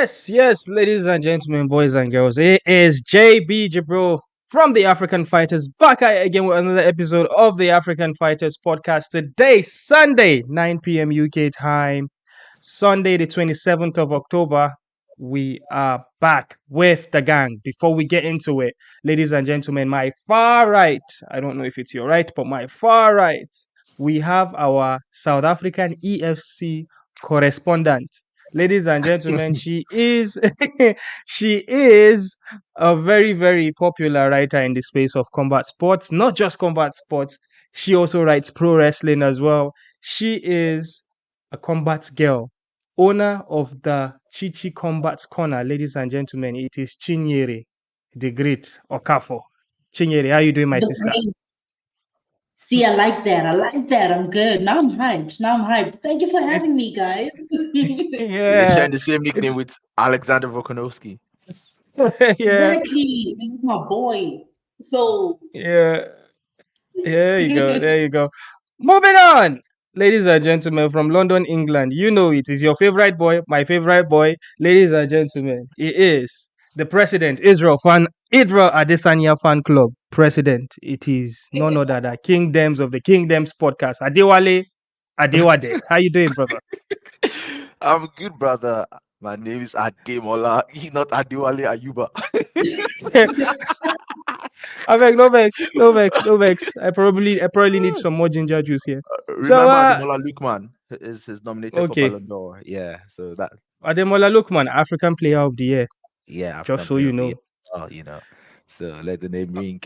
Yes, ladies and gentlemen, boys and girls, it is JB Jabro from the African Fighters back at again with another episode of the African Fighters podcast. Today, Sunday, 9 p.m. UK time, Sunday, the 27th of October. We are back with the gang. Before we get into it, ladies and gentlemen, my far right, I don't know if it's your right, but my far right, we have our South African EFC correspondent. Ladies and gentlemen, she is she is a very, very popular writer in the space of combat sports, not just combat sports. She also writes pro wrestling as well. She is a combat girl, owner of the Chichi Combat Corner. Ladies and gentlemen, it is Chinyere, the great Okafo. Chinyere, how you doing, my The sister? brain. See, I like that. I'm good. Now I'm hyped. Thank you for having me, guys. You're Yeah, sharing the same it's nickname with Alexander Volkanovski. yeah, Exactly. He's my boy. So, yeah. There you go. There you go. Moving on, ladies and gentlemen, from London, England. You know it is your favorite boy, my favorite boy. Ladies and gentlemen, it is the president, Israel Adesanya fan club president. It is none other than Kingdoms of the Kingdoms podcast. Adewale. How you doing, brother? I'm good, brother. My name is Ademola, not Adewale Ayuba. I beg, no vex. I probably need some more ginger juice here. So, Remember Ademola Lukman is nominated for okay, Ballon d'Or. Yeah, so that Ademola Lookman, African Player of the Year. yeah, Just African so player you of the know. year. Oh, So let the name ring.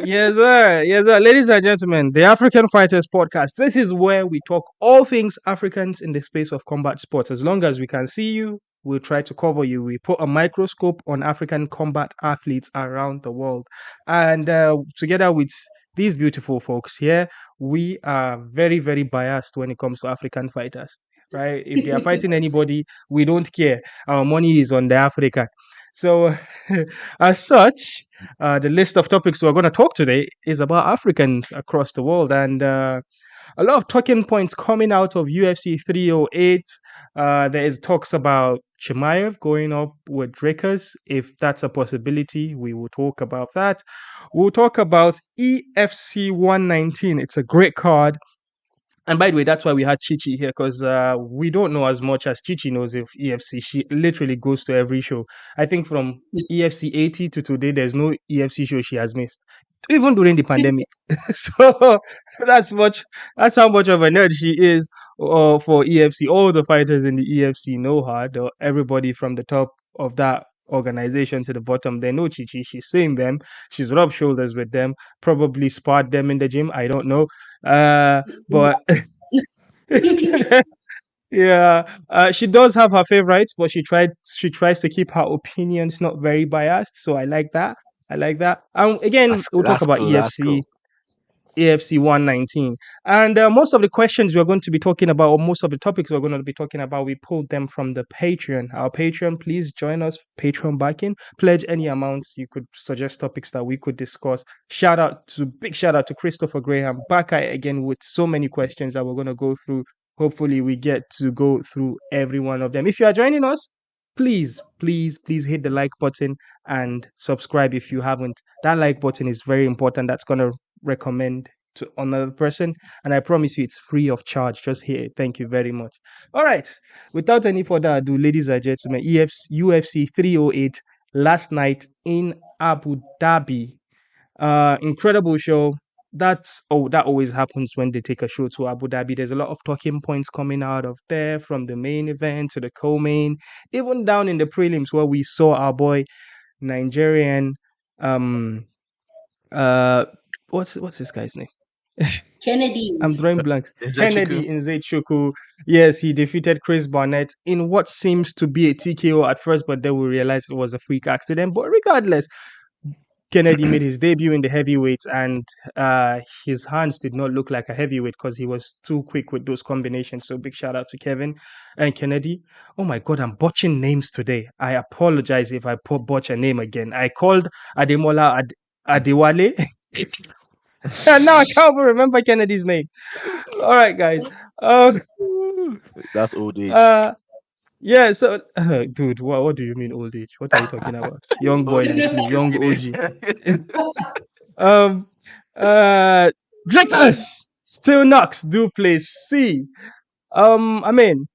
Yes, sir. Yes, sir. Ladies and gentlemen, the African Fighters Podcast. This is where we talk all things Africans in the space of combat sports. As long as we can see you, we'll try to cover you. We put a microscope on African combat athletes around the world. And together with these beautiful folks here, we are very, very biased when it comes to African fighters. Right? If they are fighting anybody, we don't care. Our money is on the African. So, as such, the list of topics we're going to talk today is about Africans across the world, and a lot of talking points coming out of UFC 308. There is talks about Chimaev going up with Dricus. If that's a possibility, we will talk about that. We'll talk about EFC119. It's a great card. And by the way, that's why we had Chichi here, because we don't know as much as Chichi knows if EFC. She literally goes to every show. I think from EFC 80 to today, there's no EFC show she has missed, even during the pandemic. So that's much. That's how much of a nerd she is for EFC. All the fighters in the EFC know her. Everybody from the top of that organization to the bottom, they know Chichi. She's seen them. She's rubbed shoulders with them. Probably sparred them in the gym. I don't know. But yeah, she does have her favorites, but she tries to keep her opinions not very biased. So I like that. I like that. Again, we'll talk that's about cool. That's cool. EFC 119. And most of the questions we're going to be talking about, or most of the topics we're going to be talking about, we pulled them from the Patreon. Our Patreon, please join us, Patreon backing. Pledge any amounts. You could suggest topics that we could discuss. Big shout out to Christopher Graham, back at it again with so many questions that we're going to go through. Hopefully, we get to go through every one of them. If you are joining us, please hit the like button and subscribe if you haven't. That like button is very important. That's going to recommend to another person, and I promise you it's free of charge. Just hit it. Thank you very much. All right, without any further ado, ladies and gentlemen, UFC 308 last night in Abu Dhabi. Incredible show. That always happens when they take a show to Abu Dhabi. There's a lot of talking points coming out of there, from the main event to the co-main, even down in the prelims where we saw our boy Nigerian uh what's this guy's name? Kennedy. I'm drawing blanks. Nzechukwu. Kennedy Nzechukwu. Yes, he defeated Chris Barnett in what seems to be a TKO at first, but then we realized it was a freak accident. But regardless, Kennedy made his debut in the heavyweights, and his hands did not look like a heavyweight because he was too quick with those combinations. So big shout out to Kevin and Kennedy. Oh my God, I'm botching names today. I apologize if I botch a name again. I called Ademola Adewale. And now I can't even remember Kennedy's name. All right, guys. That's old age. Uh, Yeah, so dude, what do you mean old age? What are you talking about? Young boy Old like age me, young scrutiny. OG. um uh Dricus still knocks Duplessis. I mean,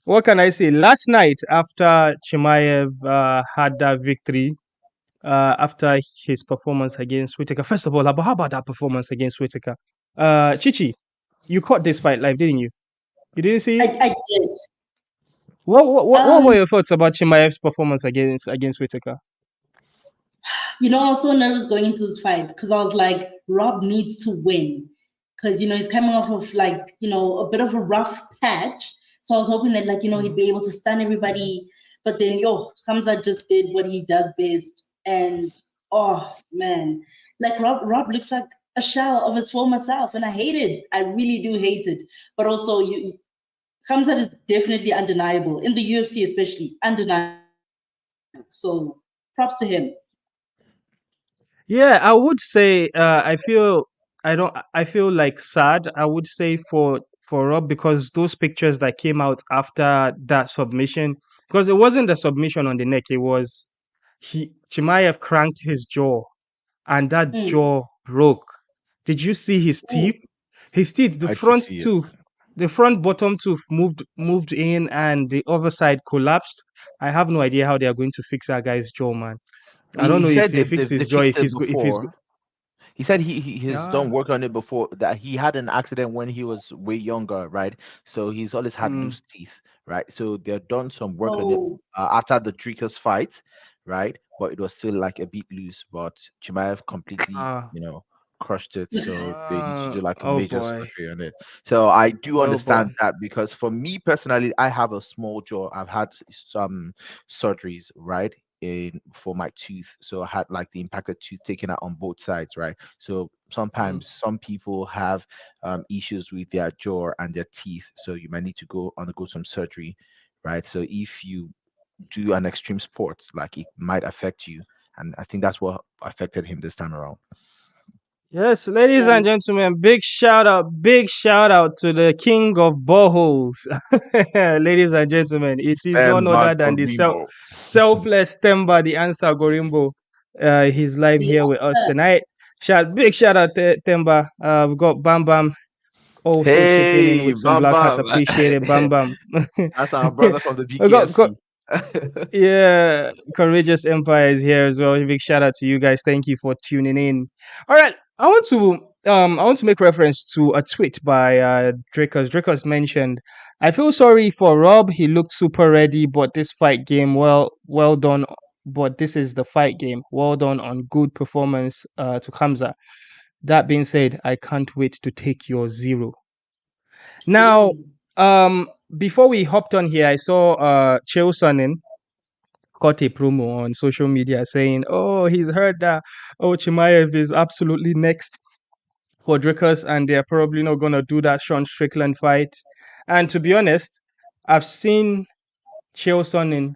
what can I say? Last night after Chimaev had that victory, after his performance against Whitaker. First of all, how about that performance against Whitaker? Chichi, you caught this fight live, didn't you? You didn't see it? I did. What were Um, your thoughts about Chimaev's performance against Whitaker? I was so nervous going into this fight because I was like, Rob needs to win. Because, he's coming off of like, a bit of a rough patch. So I was hoping that like, he'd be able to stun everybody. But then Khamzat just did what he does best. And oh man, like Rob looks like a shell of his former self. And I hate it. I really do hate it. But also Khamzat is definitely undeniable. In the UFC especially, undeniable. So props to him. Yeah, I would say I feel like sad. I would say for Rob because those pictures that came out after that submission, because it wasn't the submission on the neck, it was he Chimaev cranked his jaw and that Mm. jaw broke. Did you see his teeth? Ooh. His teeth, I did see it. the front bottom tooth moved in, and the other side collapsed. I have no idea how they are going to fix that guy's jaw, man. I don't He know if said they fix his they've jaw fixed if it if he's before. He said he has yeah. done work on it before. That he had an accident when he was way younger, right? So he's always had Mm, loose teeth, right? So they've done some work on it Oh, after the Dricus fight, right? But it was still like a bit loose. But Chimaev completely, ah, crushed it. So they need to do like a oh major boy, surgery on it. So I do oh boy. understand that because for me personally, I have a small jaw. I've had some surgeries, right? In for my tooth, so I had like the impacted tooth taken out on both sides, right? So Mm. sometimes some people have issues with their jaw and their teeth, so you might need to go undergo some surgery, right? So if you do an extreme sport, like it might affect you, and I think that's what affected him this time around. Yes, ladies yeah. and gentlemen, big shout out to the king of boreholes. Ladies and gentlemen, it is none Denmark other than the Rimbo. selfless Temba, the answer Gorimbo. He's live The here with us tonight. Big shout out to Temba. We've got Bam Bam also chipping in Hey, with some Bam black hats. Bam. Appreciate it, Bam Bam. That's our brother from the we got, BKFC. yeah, Courageous Empire is here as well. A big shout out to you guys. Thank you for tuning in. All right, I want to make reference to a tweet by Dricus. Dricus mentioned, "I feel sorry for Rob. He looked super ready, but this fight game, well done. But this is the fight game. Well done on good performance to Khamzat. That being said, I can't wait to take your zero." Now, Ooh. before we hopped on here, I saw Chael Sonnen got a promo on social media saying, "Oh, he's heard that Chimaev is absolutely next for Dricus, and they're probably not gonna do that Sean Strickland fight." And to be honest, I've seen Chael Sonnen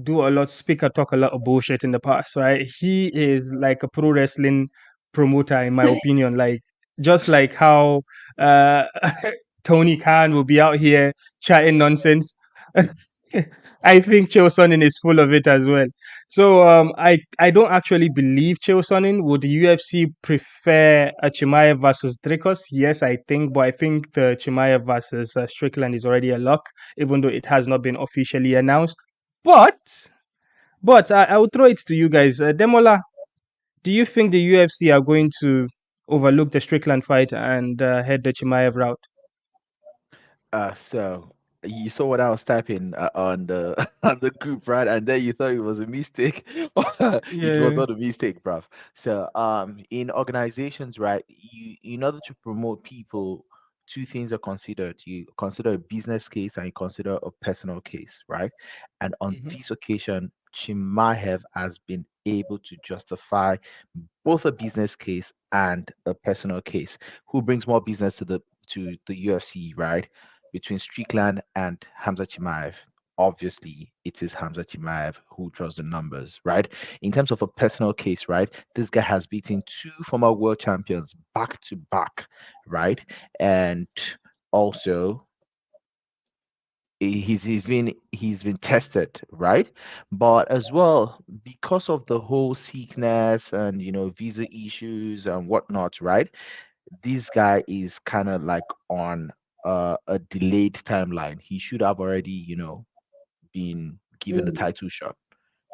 do a lot, talk a lot of bullshit in the past, right? He is like a pro wrestling promoter, in my opinion. Like just like how uh, Tony Khan will be out here chatting nonsense. I think Chael Sonnen is full of it as well. So I don't actually believe Chael Sonnen. Would the UFC prefer a Chimaev versus Dricus? Yes, I think, but I think the Chimaev versus Strickland is already a lock, even though it has not been officially announced. But I will throw it to you guys. Demola, do you think the UFC are going to overlook the Strickland fight and head the Chimaev route? So you saw what I was typing on the on the group, right? And then you thought it was a mistake. It was Yeah. not a mistake, bruv. So in organizations, right, you in order to promote people, two things are considered. You consider a business case and you consider a personal case, right? And on Mhm. this occasion, Chimaev has been able to justify both a business case and a personal case. Who brings more business to the UFC, right? Between Strickland and Hamza Chimaev. Obviously, it is Hamza Chimaev who draws the numbers, right? In terms of a personal case, right? This guy has beaten two former world champions back to back, right? And also he's been tested, right? But as well, because of the whole sickness and visa issues and whatnot, right? This guy is kind of like on a delayed timeline. He should have already been given the Mm. title shot,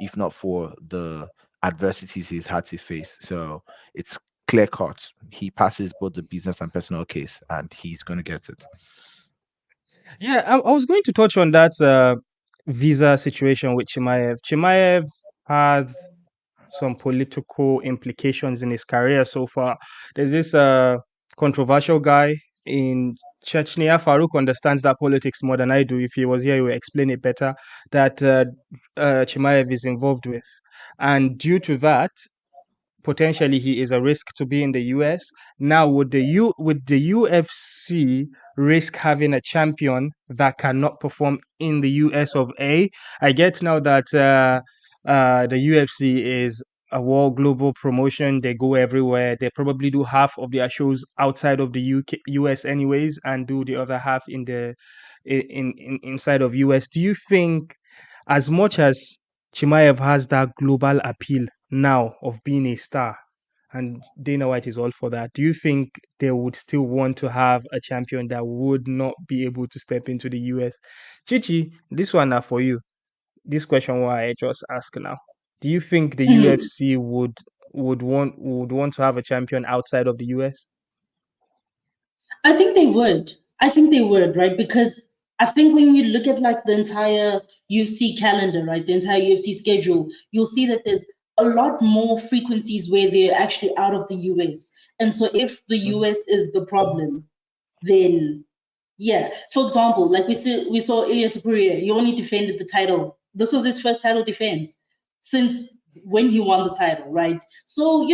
if not for the adversities he's had to face. So it's clear cut. He passes both the business and personal case, and he's going to get it. Yeah, I was going to touch on that visa situation with Chimaev. Chimaev has some political implications in his career so far. There's this controversial guy in Chechnya. Farouk understands that politics more than I do. If he was here, he would explain it better. That Chimaev is involved with, and due to that, potentially he is a risk to be in the US. Now, would the UFC risk having a champion that cannot perform in the US of A? I get now that the UFC is a world global promotion. They go everywhere. They probably do half of their shows outside of the US anyways, and do the other half in the inside of US. Do you think, as much as Chimaev has that global appeal now of being a star, and Dana White is all for that, do you think they would still want to have a champion that would not be able to step into the US? Chichi, this one now for you. This question why I just ask now. Do you think the Mm. UFC would want to have a champion outside of the US? I think they would. I think they would, right? Because I think when you look at like the entire UFC calendar, right, the entire UFC schedule, you'll see that there's a lot more frequencies where they're actually out of the US. And so if the Mhm. US is the problem, then yeah. For example, like we saw Ilia II, he only defended the title. This was his first title defense since when he won the title, right? So,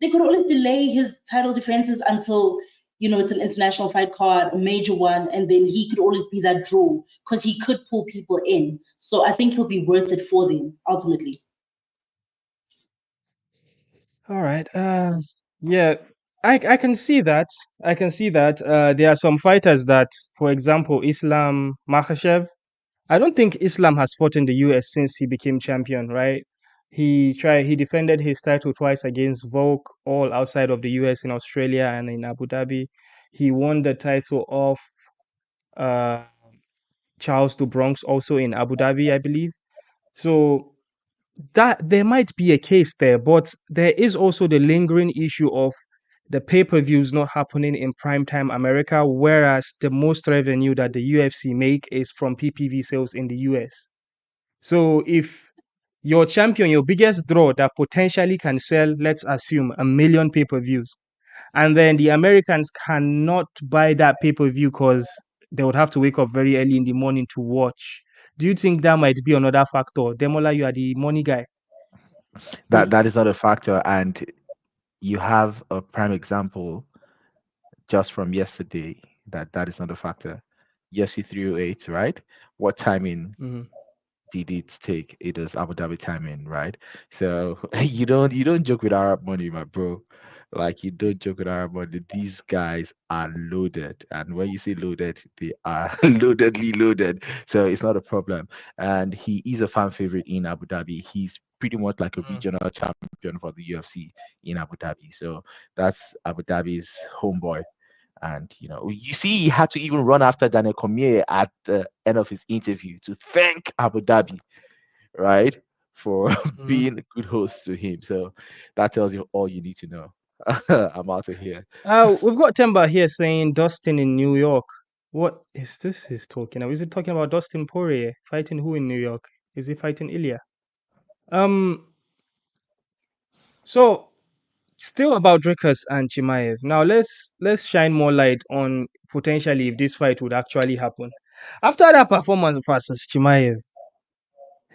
they could always delay his title defenses until, it's an international fight card, a major one, and then he could always be that draw because he could pull people in. So I think he'll be worth it for them ultimately. All right. Yeah, I can see that. I can see that. There are some fighters that, for example, Islam Makhachev. I don't think Islam has fought in the US since he became champion, right? He defended his title twice against Volk, all outside of the US, in Australia and in Abu Dhabi. He won the title off uh Charles do Bronx also in Abu Dhabi, I believe. So that there might be a case there, but there is also the lingering issue of the pay-per-views not happening in primetime America, whereas the most revenue that the UFC make is from PPV sales in the US. So if your champion, your biggest draw that potentially can sell, let's assume, 1 million pay-per-views, and then the Americans cannot buy that pay-per-view because they would have to wake up very early in the morning to watch. Do you think that might be another factor? Demola, you are the money guy. That is not a factor, and you have a prime example just from yesterday that is not a factor. UFC 308, right? What timing Mhm. did it take? It was Abu Dhabi timing, right? So you don't joke with Arab money, my bro. Like you don't joke with Arab money. These guys are loaded, and when you say loaded, they are loadedly loaded. So it's not a problem. And he is a fan favorite in Abu Dhabi. He's pretty much like a Mhm. regional champion for the UFC in Abu Dhabi. So that's Abu Dhabi's homeboy. And you see, he had to even run after Daniel Cormier at the end of his interview to thank Abu Dhabi, right, for Mhm. being a good host to him. So that tells you all you need to know. I'm out of here. We've got Temba here saying Dustin in New York. What is this he's talking about? Is it talking about Dustin Poirier fighting who in New York? Is he fighting Ilia? Um, so still about Dricus and Chimaev. Now let's shine more light on potentially if this fight would actually happen. After that performance versus Chimaev,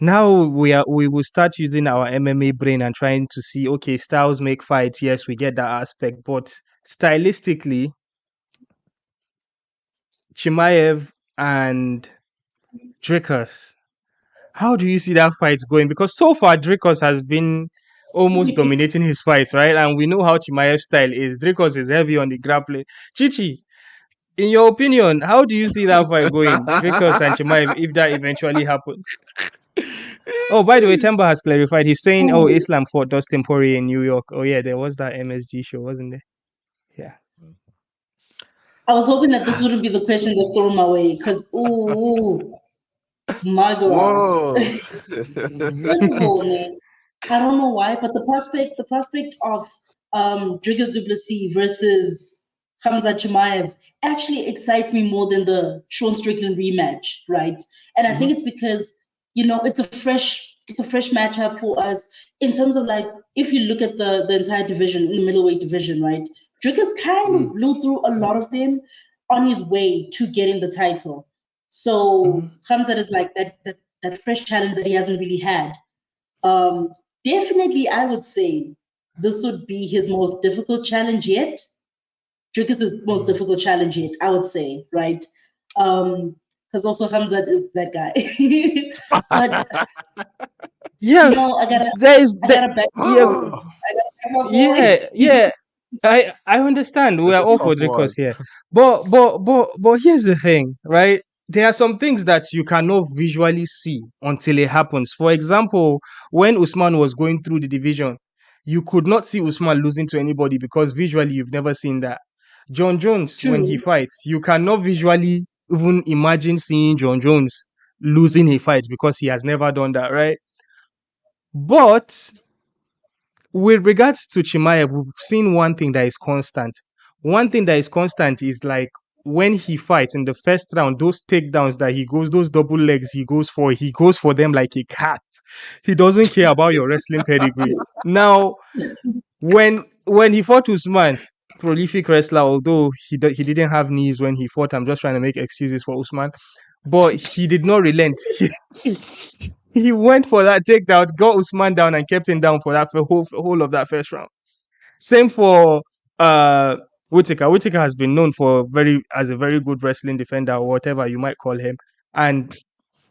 now we will start using our MMA brain and trying to see, okay, styles make fights. Yes, we get that aspect, but stylistically, Chimaev and Dricus, how do you see that fight going? Because so far Dricus has been almost dominating his fights, right? And we know how Chimaev's style is. Dricus is heavy on the grappling. Chichi, in your opinion, how do you see that fight going? Dricus and Chimaev, if that eventually happens. Oh, by the way, Temba has clarified. He's saying, oh, Ooh, Islam fought Dustin Poirier in New York. Oh, yeah, there was that MSG show, wasn't there? Yeah. I was hoping that this wouldn't be the question that's thrown my way, because ooh, my girl. Whoa. First of all, man, I don't know why, but the prospect of Dricus Duplessis versus Khamzat Chimaev actually excites me more than the Sean Strickland rematch, right? And I think it's because it's a fresh matchup for us in terms of like if you look at the entire division, in the middleweight division, right? Dricus kind of blew through a lot of them on his way to getting the title. So Khamzat is like that fresh challenge that he hasn't really had. Um, Definitely, I would say this would be his most difficult challenge yet. Dricus' most difficult challenge yet, I would say, right? Because also Hamzat is that guy. But Yeah, I gotta there is I that. gotta back Yeah, I gotta back my boy. yeah. I understand. We That's are a all tough for one. Dricus here, but here's the thing, right? There are some things that you cannot visually see until it happens. For example, when Usman was going through the division, you could not see Usman losing to anybody because visually you've never seen that. John Jones, when he True. fights, you cannot visually even imagine seeing John Jones losing a fight because he has never done that, right? But with regards to Chimaev, we've seen one thing that is constant. One thing that is constant is like when he fights in the first round, those takedowns that he goes, those double legs he goes for them like a cat. He doesn't care about your wrestling pedigree. Now, when he fought Usman, prolific wrestler, although he didn't have knees when he fought, I'm just trying to make excuses for Usman, but he did not relent. He went for that takedown, got Usman down, and kept him down for that for whole of that first round. Same for uh Whitaker. Whitaker has been known for as a very good wrestling defender or whatever you might call him. And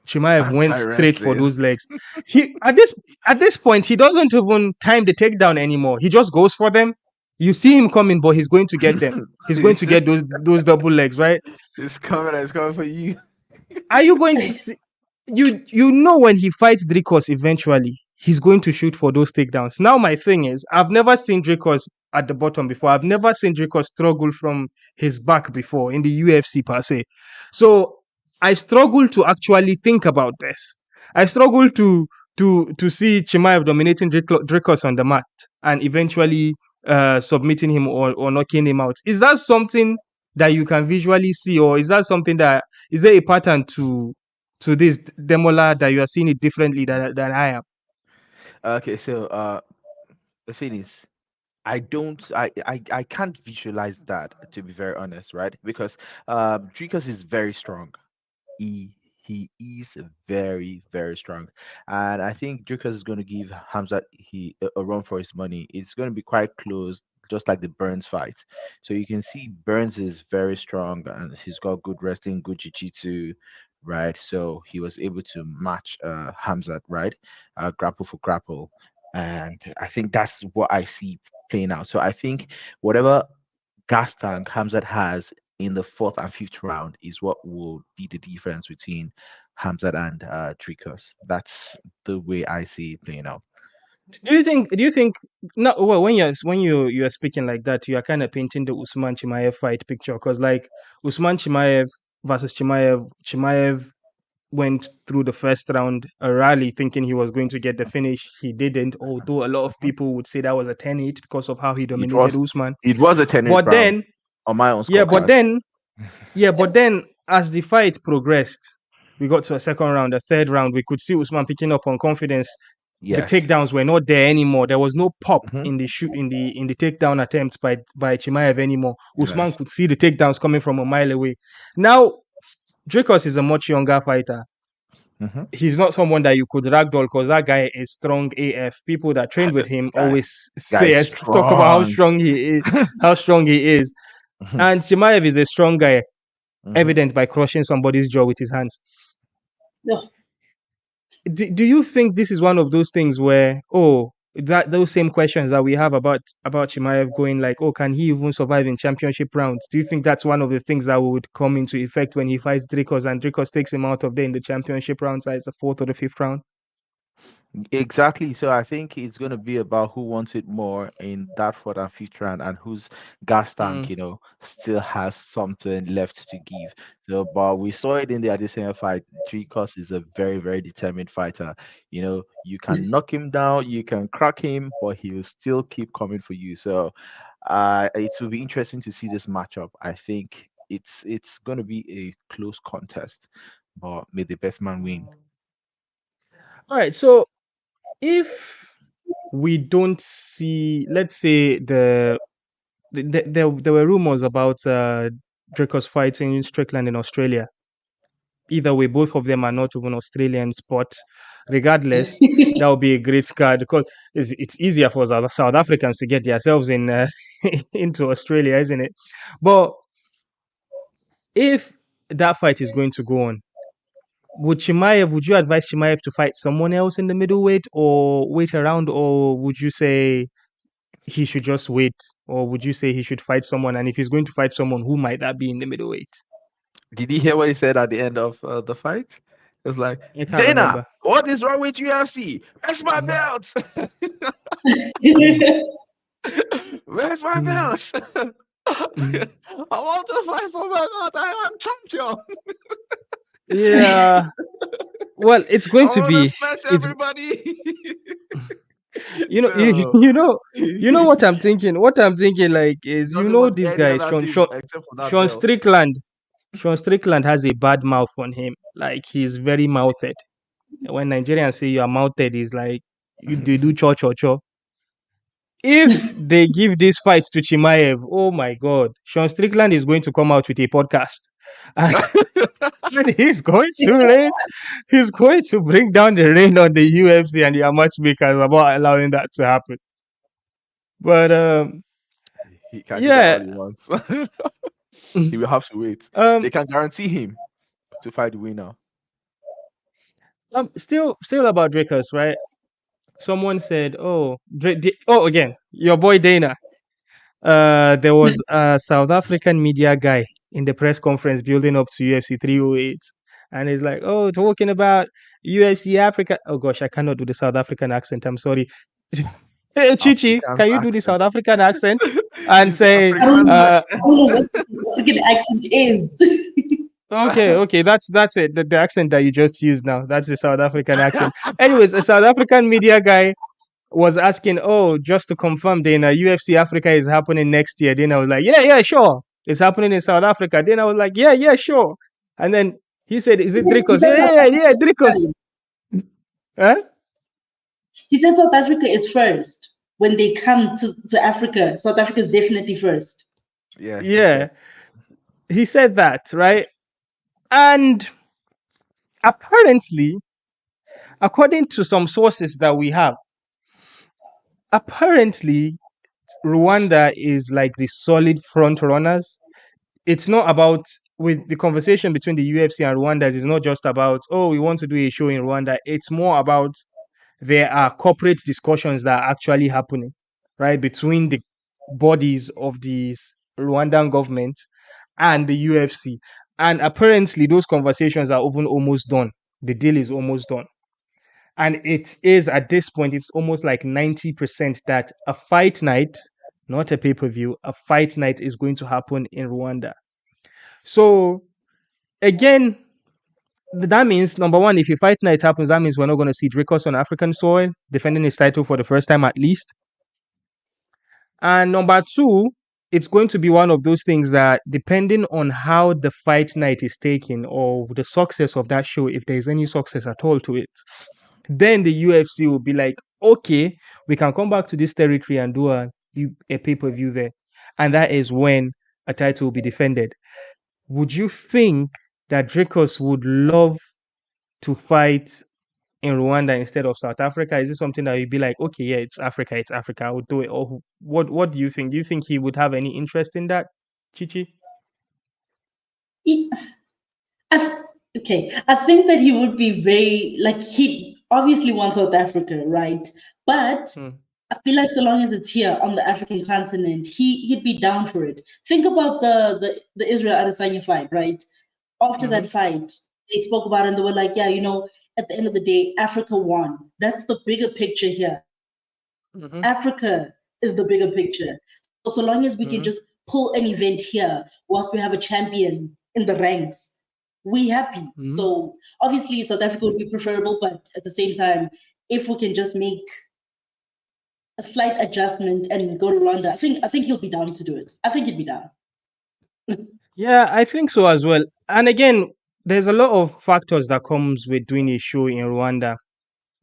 Chimaev went straight for Anti-wrestling. those legs. He at this point he doesn't even time the takedown anymore. He just goes for them. You see him coming, but he's going to get them. He's going to get those double legs, right? It's coming for you. Are you going to see? You know when he fights Dricus eventually, he's going to shoot for those takedowns. Now my thing is, I've never seen Dricus at the bottom before. I've never seen Dricus struggle from his back before in the UFC per se. So I struggle to actually think about this. I struggle to see Chimaev dominating Dricus on the mat and eventually submitting him or knocking him out. Is that something that you can visually see, or is that something that is there a pattern to this Demola that you are seeing it differently than I am? Okay, so the thing is, I can't visualize that, to be very honest, right? Because Dricus is very strong. He is very very strong, and I think Dricus is going to give Hamzat a run for his money. It's going to be quite close, just like the Burns fight. So you can see Burns is very strong and he's got good wrestling, good jiu-jitsu, right? So he was able to match Hamzat, right? Grapple for grapple, and I think that's what I see playing out. So I think whatever gas tank Hamzat has in the fourth and fifth round is what will be the difference between Hamzat and Dricus. That's the way I see it playing out. Do you think no, well, when you're speaking like that, you are kind of painting the Usman Chimaev fight picture, because like Usman Chimaev versus Chimaev went through the first round a rally thinking he was going to get the finish. He didn't, although a lot of Mhm. people would say that was a 10-8 because of how he It dominated was Usman. it was a 10 But round then, on my own yeah, but scorecard. then, yeah, but then as the fight progressed, we got to a second round, a third round. We could see Usman picking up on confidence. The Yes. takedowns were not there anymore. There was no pop Hmm. in the shoot in the takedown attempts by Chimaev anymore. Usman Yes. could see the takedowns coming from a mile away. Now, Dricus is a much younger fighter. Hmm. He's not someone that you could ragdoll because that guy is strong AF. People that trained with The him guy, always guy is talk about strong. how strong he is. Hmm. And Chimaev is a strong guy, Hmm. evident by crushing somebody's jaw with his hands. Ugh. Do you think this is one of those things where, oh, that those same questions that we have about Chimaev going like, oh, can he even survive in championship rounds? Do you think that's one of the things that would come into effect when he fights Dricus and Dricus takes him out of there in the championship rounds, as the 4th or the 5th round? Exactly. So I think it's going to be about who wants it more in that fourth and fifth round, and whose gas tank, Mm. still has something left to give. So, but we saw it in the Adesanya fight. Dricus is a very, very determined fighter. You can knock him down, you can crack him, but he will still keep coming for you. So, it will be interesting to see this matchup. I think it's going to be a close contest, but may the best man win. All right. So if we don't see, let's say there were rumors about Dricus fighting Strickland in Australia. Either way, both of them are not even Australians, but regardless, that would be a great card because it's easier for South Africans to get themselves in into Australia, isn't it? But if that fight is going to go on, would you advise Chimaev to fight someone else in the middleweight or wait around, or would you say he should just wait, or would you say he should fight someone? And if he's going to fight someone, who might that be in the middleweight? Did you hear what he said at the end of the fight? It was like, I can't Dana, remember. what is wrong with UFC? Where's my belt? Where's my belt? I want to fight for my belt. I am champion. Yeah. Well, it's going I to want to be. smash It's everybody. you know you, So, you know you know what I'm thinking. What I'm thinking like he is doesn't want this any guy other thing except for that Sean belt. Strickland. Sean Strickland has a bad mouth on him. Like he's very mouthed. When Nigerians say you are mouthed, is like you do cho cho cho. If they give this fight to Chimaev, oh my God, Sean Strickland is going to come out with a podcast, and, and he's going to rain. He's going to bring down the rain on the UFC and the matchmakers about allowing that to happen. But He can do that all yeah, he wants. He will have to wait. um, They can guarantee him to fight the winner. still about Dricus, right? Someone said, "Oh, oh, again, your boy Dana." There was a South African media guy in the press conference building up to UFC 308, and he's like, "Oh, talking about UFC Africa." Oh gosh, I cannot do the South African accent. I'm sorry. Hey, Chichi, Afrikaans can you do the accent. South African accent and It's the say, Afrikaans I accent. don't know what the African accent is. okay, that's it. The accent that you just used now, that's the South African accent. Anyways, a South African media guy was asking, oh, just to confirm, then UFC Africa is happening next year. Then I was like, yeah, sure. It's happening in South Africa. Then I was like, yeah, sure. And then he said, is it He Dricus? said South Yeah, Africa is Dricus. first. Huh? He said South Africa is first. When they come to Africa, South Africa is definitely first. Yeah, Yeah, he said that, right? And apparently, according to some sources that we have, apparently Rwanda is like the solid front runners. It's not about, with the conversation between the UFC and Rwanda, it's not just about, oh, we want to do a show in Rwanda. It's more about there are corporate discussions that are actually happening, right, between the bodies of the Rwandan government and the UFC. And apparently those conversations are even almost done. The deal is almost done. And it is, at this point, it's almost like 90% that a fight night, not a pay-per-view, a fight night is going to happen in Rwanda. So again, that means, number one, if a fight night happens, that means we're not going to see Dricus on African soil defending his title for the first time at least. And number two, it's going to be one of those things that, depending on how the fight night is taken or the success of that show, if there's any success at all to it, then the UFC will be like, okay, we can come back to this territory and do a pay-per-view there. And that is when a title will be defended. Would you think that Dricus would love to fight in Rwanda instead of South Africa? Is it something that you'd be like, okay, yeah, it's Africa, I would do it? Or what do you think? Do you think he would have any interest in that, Chichi? Okay, I think that he would be very, like, he obviously wants South Africa, right? But I feel like so long as it's here on the African continent, he'd be down for it. Think about the Israel Adesanya fight, right? After that fight, they spoke about it and they were like, yeah, at the end of the day, Africa won. That's the bigger picture here. Africa is the bigger picture. So long as we can just pull an event here whilst we have a champion in the ranks, we happy. So obviously South Africa would be preferable, but at the same time, if we can just make a slight adjustment and go to Rwanda, I think he'll be down to do it. I think he'd be down. Yeah, I think so as well. And again, there's a lot of factors that comes with doing a show in Rwanda.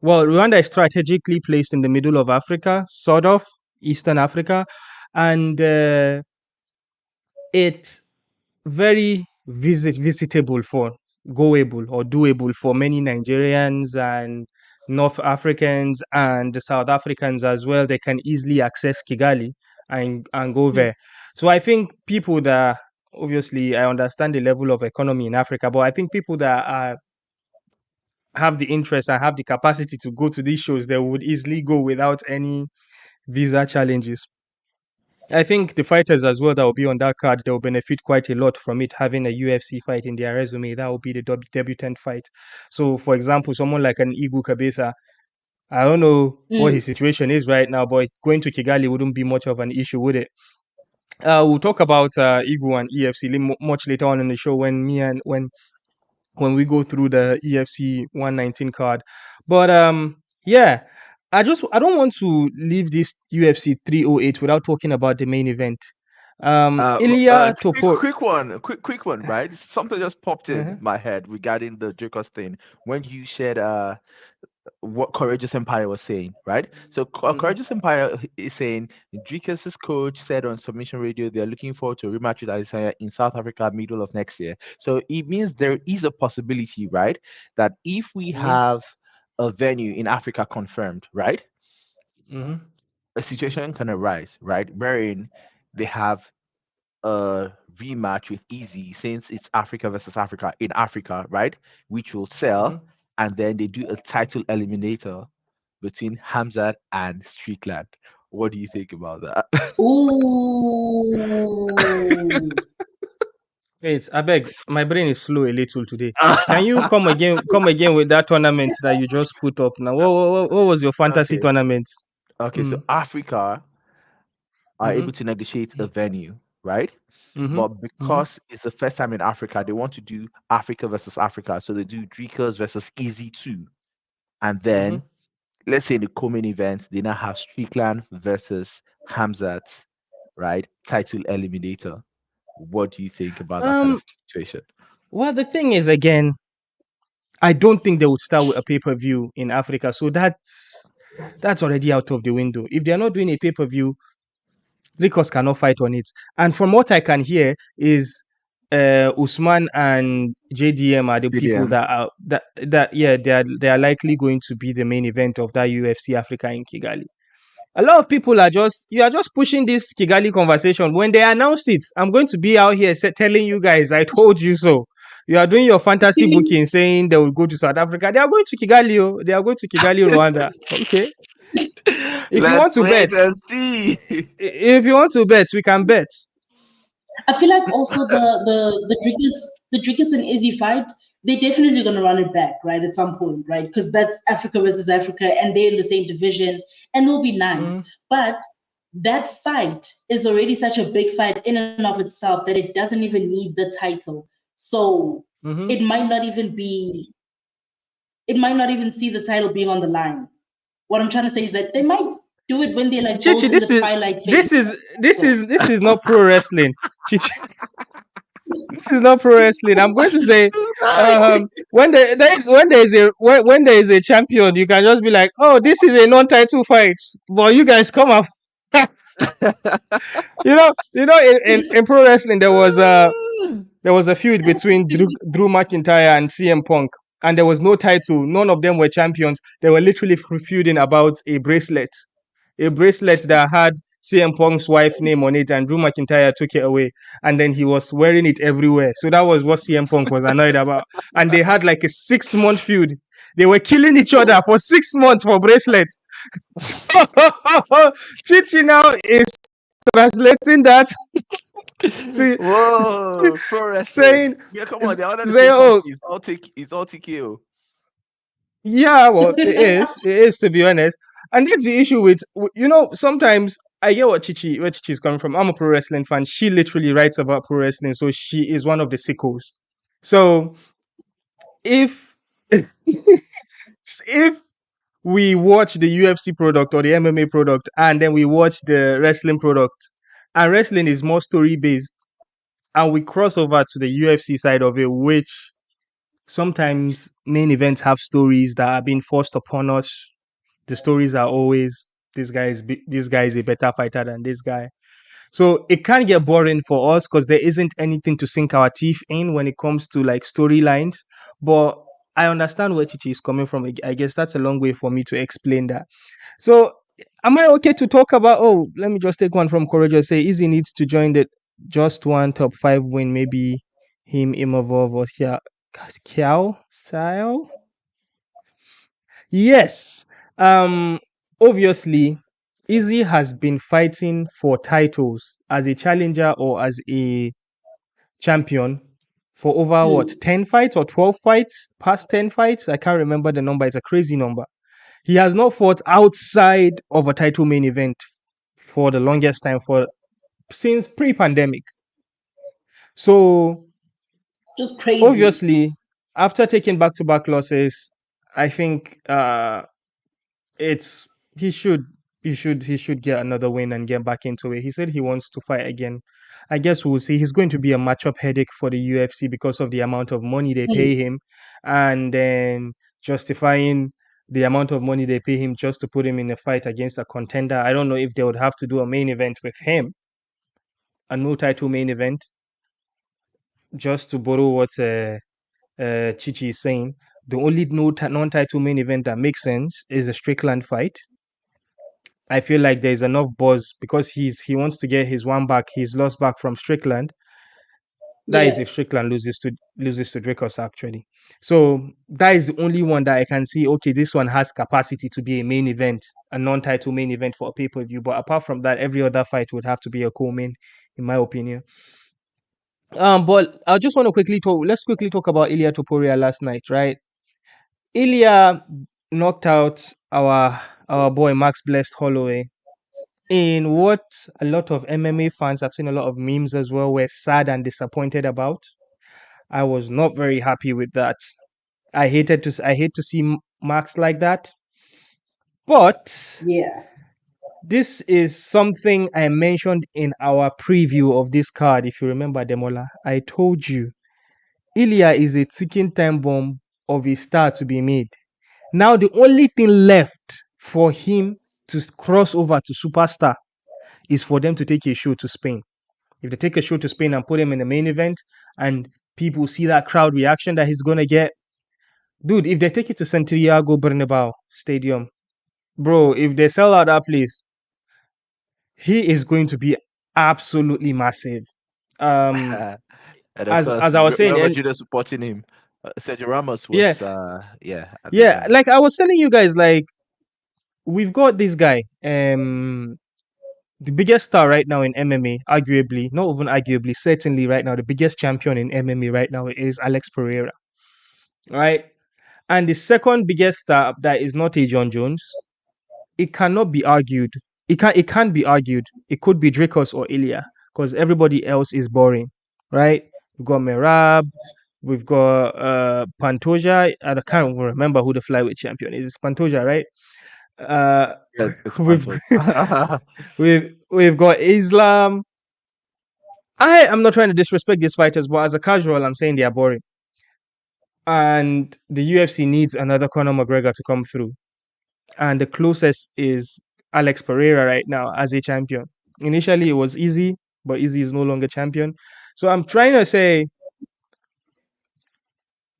Well, Rwanda is strategically placed in the middle of Africa, sort of Eastern Africa, and it's very visitable for goable or doable for many Nigerians and North Africans and the South Africans as well. They can easily access Kigali and go there. So I think people that obviously I understand the level of economy in Africa, but I think people that have the interest and have the capacity to go to these shows, they would easily go without any visa challenges. I think the fighters as well that will be on that card, they'll benefit quite a lot from it having a UFC fight in their resume. That will be the debutant fight. So, for example, someone like an Igu Kabesa, I don't know what his situation is right now, but going to Kigali wouldn't be much of an issue, would it? We'll talk about Igu and EFC much later on in the show when we go through the EFC119 card. But yeah, I don't want to leave this UFC308 without talking about the main event. Ilia Topor. Quick one, right? Something just popped in my head regarding the Dricus thing when you shared what Courageous Empire was saying, right? So Courageous Empire is saying Dricus's coach said on Submission Radio they're looking forward to a rematch with Adesanya in South Africa middle of next year. So it means there is a possibility, right, that if we have a venue in Africa confirmed, right, a situation can arise, right, wherein they have a rematch with Easy since it's Africa versus Africa in Africa, right, which will sell, and then they do a title eliminator between Khamzat and Strickland. What do you think about that? Ooh. Wait, I beg, my brain is slow a little today. Can you come again with that tournament that you just put up now? What was your fantasy tournament? Okay, so Africa are able to negotiate a venue, right? But because it's the first time in Africa, they want to do Africa versus Africa. So they do Dricus versus Easy 2. And then, let's say in the co-main event, they now have Strickland versus Khamzat, right? Title eliminator. What do you think about that kind of situation? Well, the thing is, again, I don't think they would start with a pay-per-view in Africa. So that's already out of the window. If they're not doing a pay-per-view, Dricus cannot fight on it. And from what I can hear is Usman and JDM are the people that are they are likely going to be the main event of that UFC Africa in Kigali. A lot of people are just pushing this Kigali conversation. When they announce it, I'm going to be out here telling you guys, I told you so. You are doing your fantasy booking saying they will go to South Africa. They are going to Kigali. They are going to Kigali, Rwanda. Okay. If you want to bet, if you want to bet, we can bet. I feel like also the Dricus and Izzy fight, they're definitely gonna run it back, right, at some point, right? Because that's Africa versus Africa, and they're in the same division, and it'll be nice. But that fight is already such a big fight in and of itself that it doesn't even need the title. So it might not even see the title being on the line. What I'm trying to say is that they might do it when they're like Chichi, this is not pro wrestling. Chichi. This is not pro wrestling. I'm going to say when there is a champion, you can just be like, oh, this is a non-title fight. But you guys come up. in pro wrestling there was a feud between Drew McIntyre and CM Punk, and there was no title. None of them were champions. They were literally feuding about a bracelet that had CM Punk's wife name on it, and Drew McIntyre took it away, and then he was wearing it everywhere. So that was what CM Punk was annoyed about, and they had like a 6-month feud. They were killing each other for 6 months for bracelets. So, Chichi now is translating that to Whoa, pro wrestling. saying, Yeah, come on, they're under the say, same oh, company. It's all TKO. yeah, well, it is to be honest, and that's the issue with sometimes I get where Chichi is coming from. I'm a pro wrestling fan. She literally writes about pro wrestling, so she is one of the sickos. So if if we watch the UFC product or the MMA product, and then we watch the wrestling product, and wrestling is more story based, and we cross over to the UFC side of it, which sometimes main events have stories that are being forced upon us. The stories are always this guy is a better fighter than this guy. So it can get boring for us because there isn't anything to sink our teeth in when it comes to like storylines. But I understand where Chichi is coming from. I guess that's a long way for me to explain that. So am I okay to talk about? Oh, let me just take one from Courageous. Say Easy needs to join the just one top 5 win. Maybe him, Imavov, or Kiao Sao. Yes. Obviously, Izzy has been fighting for titles as a challenger or as a champion for over 10 fights or 12 fights, past 10 fights. I can't remember the number. It's a crazy number. He has not fought outside of a title main event for the longest time since pre-pandemic. So just crazy. obviously, after taking back-to-back losses, I think it's he should get another win and get back into it. He said he wants to fight again. I guess we'll see. He's going to be a matchup headache for the UFC because of the amount of money they pay him, and then justifying the amount of money they pay him just to put him in a fight against a contender. I don't know if they would have to do a main event with him, a no title main event, just to borrow what Chichi is saying. The only non-title main event that makes sense is a Strickland fight. I feel like there's enough buzz because he wants to get his one back, his loss back from Strickland. That is if Strickland loses to Dricus actually. So that is the only one that I can see. Okay, this one has capacity to be a main event, a non-title main event for a pay-per-view. But apart from that, every other fight would have to be a co-main, in my opinion. But I just want to quickly talk. Let's quickly talk about Ilia Topuria last night, right? Ilia knocked out our boy Max Blessed Holloway in what a lot of MMA fans, I've seen a lot of memes as well, were sad and disappointed about. I was not very happy with that. I hate to see Max like that. But yeah, this is something I mentioned in our preview of this card. If you remember, Demola, I told you Ilia is a ticking time bomb of a star to be made. Now the only thing left for him to cross over to superstar is for them to take a show to Spain. If they take a show to Spain and put him in the main event and people see that crowd reaction that he's going to get, dude, if they take it to Santiago Bernabeu Stadium, bro, if they sell out that place, he is going to be absolutely massive. And of As course, I was saying, Real Madrid are supporting him. Sergio Ramos was, yeah, like I was telling you guys, like we've got this guy, the biggest star right now in MMA, arguably, not even arguably, certainly right now, the biggest champion in MMA right now is Alex Pereira, right? And the second biggest star that is not a John Jones, it cannot be argued. It can't be argued. It could be Dricus or Ilia because everybody else is boring, right? We've got Merab, we've got Pantoja. I can't even remember who the flyweight champion is. It's Pantoja, right? it's we've got Islam. I am not trying to disrespect these fighters, but as a casual, I'm saying they are boring. And the UFC needs another Conor McGregor to come through. And the closest is Alex Pereira right now as a champion. Initially, it was Easy, but Easy is no longer champion. So I'm trying to say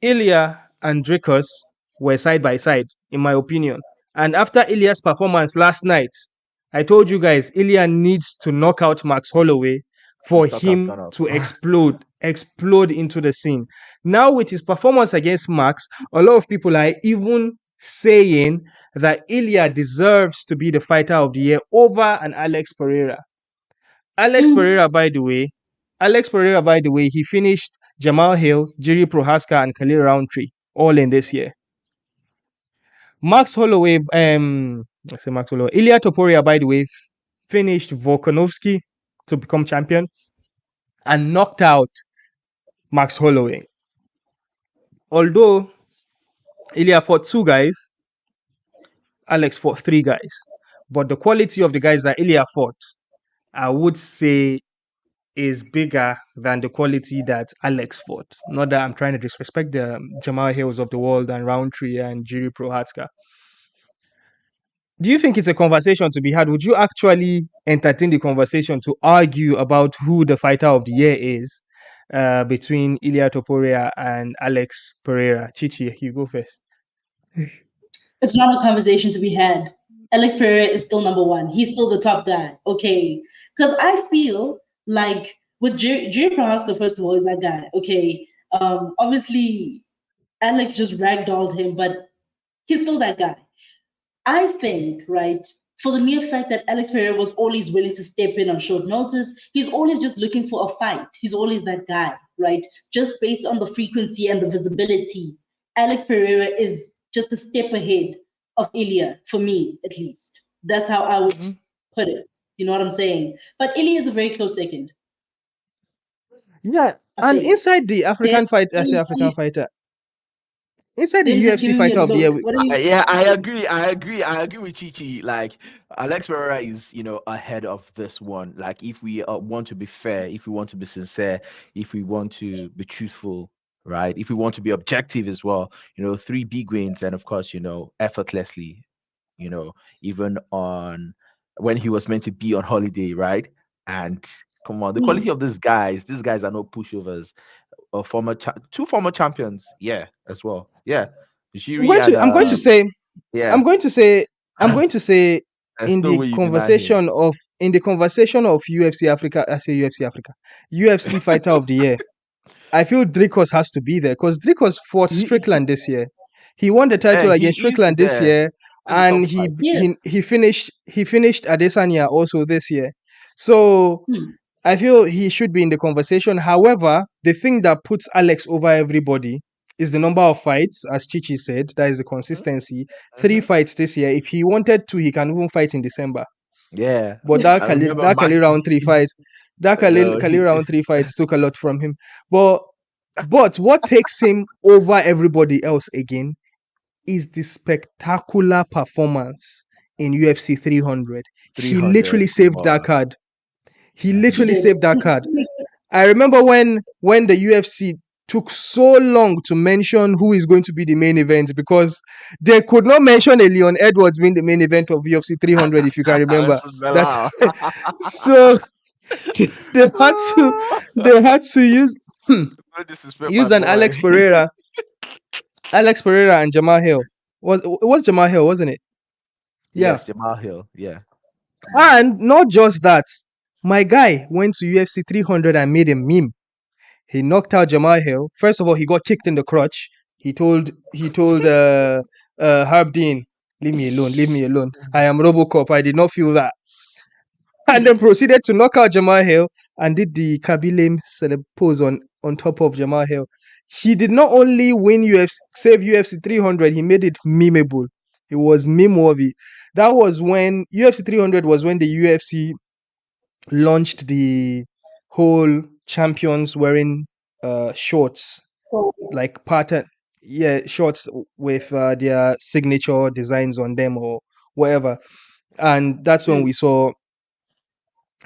Ilia and Dricus were side by side, in my opinion. And after Ilia's performance last night, I told you guys, Ilia needs to knock out Max Holloway for him to explode. explode into the scene. Now, with his performance against Max, a lot of people are even saying that Ilia deserves to be the fighter of the year over an Alex Pereira. Alex Pereira, by the way, he finished Jamal Hill, Jiri Prohaska, and Khalil Roundtree all in this year. Max Holloway, Ilia Topuria, by the way, finished Volkanovski to become champion and knocked out Max Holloway. Although Ilia fought 2 guys, Alex fought 3 guys. But the quality of the guys that Ilia fought, I would say, is bigger than the quality that Alex fought. Not that I'm trying to disrespect the Jamal Hills of the world and Roundtree and Jiri Prohaska. Do you think it's a conversation to be had? Would you actually entertain the conversation to argue about who the fighter of the year is between Ilia Topuria and Alex Pereira? Chichi, you go first. It's not a conversation to be had. Alex Pereira is still number 1. He's still the top guy. Okay. Because I feel like with Jiri Prohaska, first of all, is that guy. Okay. Obviously, Alex just ragdolled him, but he's still that guy. I think, right, for the mere fact that Alex Pereira was always willing to step in on short notice, he's always just looking for a fight. He's always that guy, right? Just based on the frequency and the visibility, Alex Pereira is just a step ahead of Ilia, for me, at least. That's how I would put it. You know what I'm saying? But Ilia is a very close second. Yeah, and inside the African fight, I say African fighter. Inside the UFC fighter of the year. Yeah, I agree with Chichi. Like, Alex Pereira is, ahead of this one. Like, if we want to be fair, if we want to be sincere, if we want to be truthful, right? If we want to be objective as well, 3 big wins, and of course, effortlessly, even on when he was meant to be on holiday, right? And come on, the quality of these guys are no pushovers. Two former champions, as well. Jiri I'm going to say in the conversation of UFC Africa, I say UFC Africa, UFC fighter of the year, I feel Dricus has to be there because Dricus fought Strickland this year. He won the title against Strickland this year, and he finished Adesanya also this year. So I feel he should be in the conversation. However, the thing that puts Alex over everybody is the number of fights, as Chichi said. That is the consistency. 3 fights this year. If he wanted to, he can even fight in December. Yeah. But that Khalil Roundtree fight, Khalil Roundtree fights took a lot from him. But what takes him over everybody else again is the spectacular performance in UFC 300. He literally saved that card. I remember when the UFC took so long to mention who is going to be the main event because they could not mention a Leon Edwards being the main event of UFC 300, if you can remember. So they had to use an Alex Pereira and Jamal Hill. It was Jamal Hill, wasn't it? Yeah. Yes, Jamal Hill. Yeah. And not just that, my guy went to UFC 300 and made a meme. He knocked out Jamal Hill. First of all, he got kicked in the crotch. He told Herb Dean, leave me alone. I am Robocop. I did not feel that. And then proceeded to knock out Jamal Hill and did the Kabile celeb pose on top of Jamal Hill. He did not only save UFC 300, he made it memeable. It was meme-worthy. That was when UFC 300 was when the UFC launched the whole champions wearing shorts, like pattern, shorts with their signature designs on them or whatever. And that's when we saw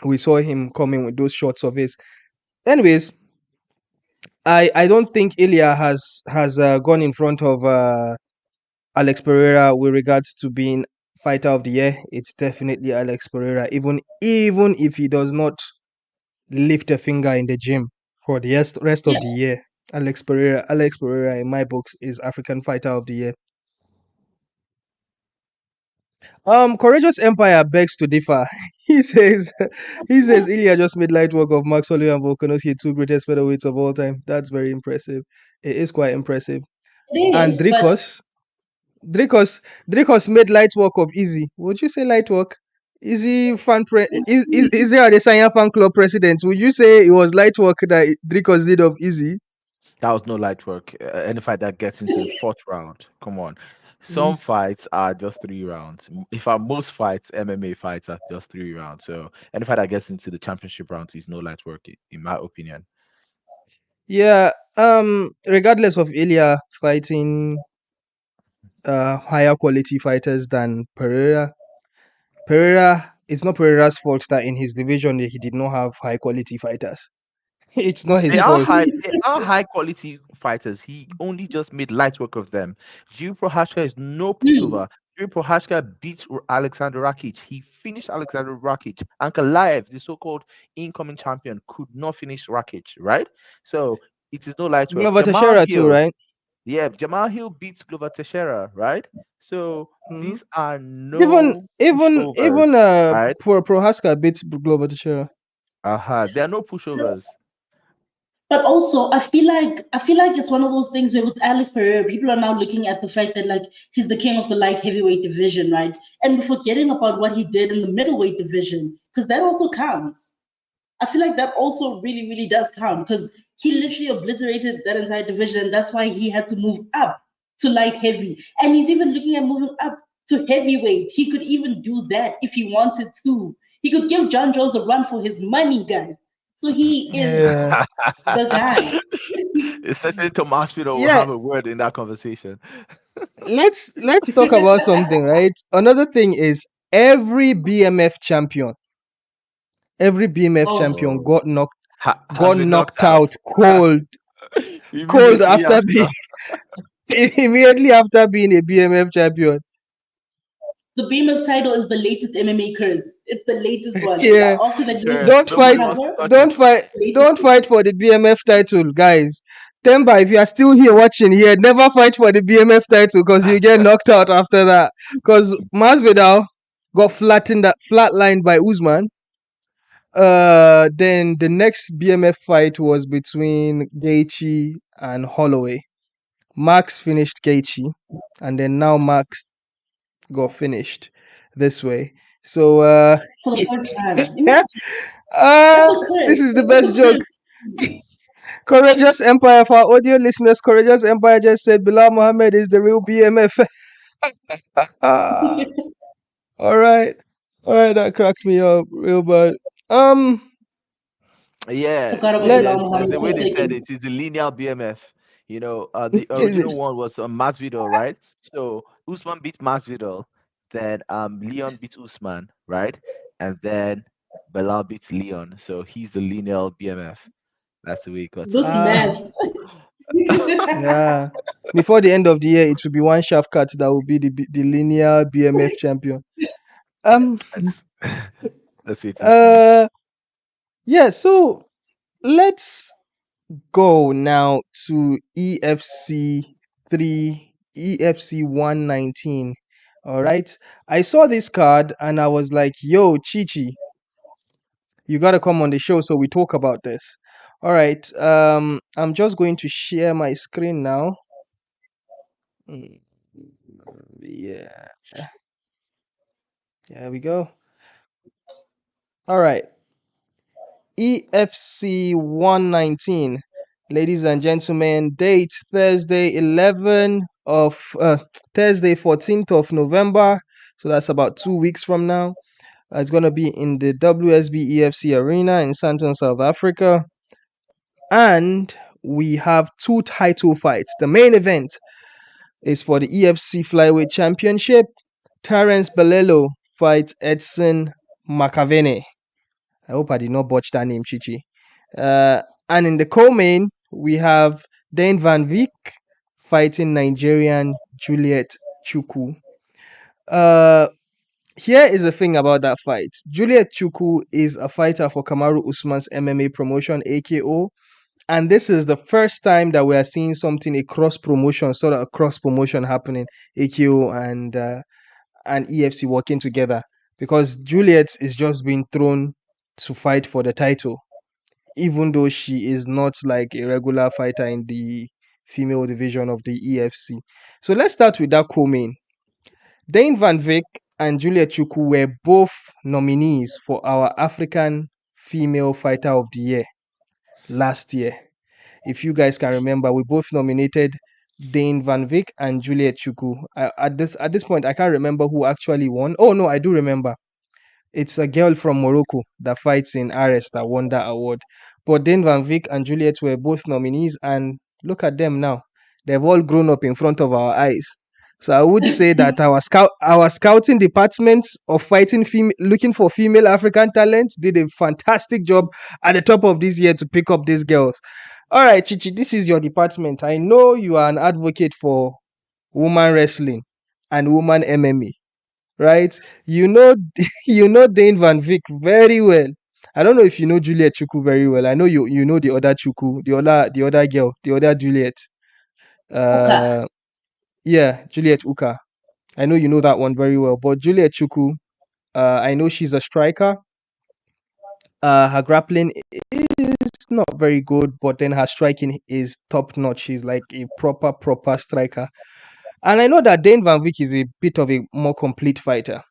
him coming with those shorts of his. Anyways, I don't think Ilia has gone in front of Alex Pereira with regards to being fighter of the year. It's definitely Alex Pereira, even if he does not lift a finger in the gym for the rest of the year. Alex Pereira in my books is African fighter of the year. Courageous Empire begs to differ. He says Ilia just made light work of Max Holloway and Volkanovski, two greatest featherweights of all time. That's very impressive. It is quite impressive. It And is, but Dricus made light work of Easy. Would you say light work? Easy is there Adesanya fan club president? Would you say it was light work that Dricus did of Easy? That was no light work. Any fight that gets into the fourth round, come on. Mm. Some fights are just 3 rounds. In fact, most fights, MMA fights, are just 3 rounds. So any fight that gets into the championship rounds is no light work, in my opinion. Yeah. Regardless of Ilia fighting higher quality fighters than Pereira, it's not Pereira's fault that in his division he did not have high quality fighters. It's not his They are fault. high. They are high quality fighters. He only just made light work of them. Jiri Prochazka is no pushover. Jiri Prochazka beat Alexander Rakic. He finished Alexander Rakic. And Kalaev, the so-called incoming champion, could not finish Rakic. Right. So it is no light work. Glover Jamal Teixeira too, Hill. right? Yeah, Jamal Hill beats Glover Teixeira. Right. So Mhm. these are Even no even pushovers. Right. Prohaska beats Glover Teixeira. They are no pushovers. But also, I feel like it's one of those things where with Alex Pereira, people are now looking at the fact that like he's the king of the light heavyweight division, right? And forgetting about what he did in the middleweight division, because that also counts. I feel like that also really, really does count because he literally obliterated that entire division, and that's why he had to move up to light heavy. And he's even looking at moving up to heavyweight. He could even do that if he wanted to. He could give John Jones a run for his money, guys. So he is Yeah. the guy. Certainly, Tomas Pino will Yeah. have a word in that conversation. Let's talk about something, right? Another thing is every BMF champion Oh. got Has been knocked knocked out out cold immediately after being after. immediately after being a BMF champion. The BMF title is the latest MMA curse. It's the latest one. Yeah. After that Curse. Don't UFC Nobody fight wants to cover, touch don't it. fight latest don't fight for the BMF title, guys. Temba, if you are still here watching here, never fight for the BMF title because you get knocked out after that. Because Masvidal got flatlined by Usman. Then the next BMF fight was between Gaethje and Holloway. Max finished Gaethje, and then now Max got finished this way. So for the first time. yeah, That's uh, a this curse. is the That's best a joke. curse. Courageous Empire, for our audio listeners, Courageous Empire just said Bilal Muhammad is the real BMF. All right, that cracked me up real bad. Yeah, Forgot about Let's Bilal Muhammad the for way a they said second. it is the linear BMF. The original one was Masvidal, right? So Usman beat Masvidal, then Leon beat Usman, right? And then Belal beats Leon. So he's the linear BMF. That's the way it got to This be. math. yeah. Before the end of the year, it will be one shaft cut that will be the linear BMF champion. Um. That's that's wait and see. Uh. Yeah. So let's go now to EFC119. All right. I saw this card and I was like, "Yo, Chichi, you gotta come on the show so we talk about this." All right. I'm just going to share my screen now. Yeah. There we go. All right. EFC119. Ladies and gentlemen, date Thursday 14th of November. So that's about 2 weeks from now. It's going to be in the WSB EFC Arena in Sandton, South Africa. And we have 2 title fights. The main event is for the EFC Flyweight Championship. Terence Belelo fights Edson Makavene. I hope I did not botch that name, Chichi. And in the co-main, we have Dane Van Vick fighting Nigerian Juliet Chukwu. Here is the thing about that fight. Juliet Chukwu is a fighter for Kamaru Usman's MMA promotion, AKO. And this is the first time that we are seeing something, a cross promotion happening, AKO and EFC working together, because Juliet is just being thrown to fight for the title, even though she is not like a regular fighter in the female division of the EFC. So let's start with that co-main. Dane Van Vick and Juliet Chukwu were both nominees for our African Female Fighter of the Year last year. If you guys can remember, we both nominated Dane Van Vick and Juliet Chukwu. At this point, I can't remember who actually won. Oh no, I do remember. It's a girl from Morocco that fights in RS that won that award. But Dane Van Vick and Juliet were both nominees, and look at them now. They've all grown up in front of our eyes. So I would say that our scouting departments of looking for female African talents did a fantastic job at the top of this year to pick up these girls. All right, Chichi, this is your department. I know you are an advocate for woman wrestling and woman MMA, right? You know, you know Dane Van Vick very well. I don't know if you know Juliet Chukwu very well. I know you know the other Chukwu, the other girl, the other Juliet. Okay. Yeah, Juliet Uka. I know you know that one very well. But Juliet Chukwu, I know she's a striker. Her grappling is not very good, but then her striking is top notch. She's like a proper striker. And I know that Dane Van Vick is a bit of a more complete fighter.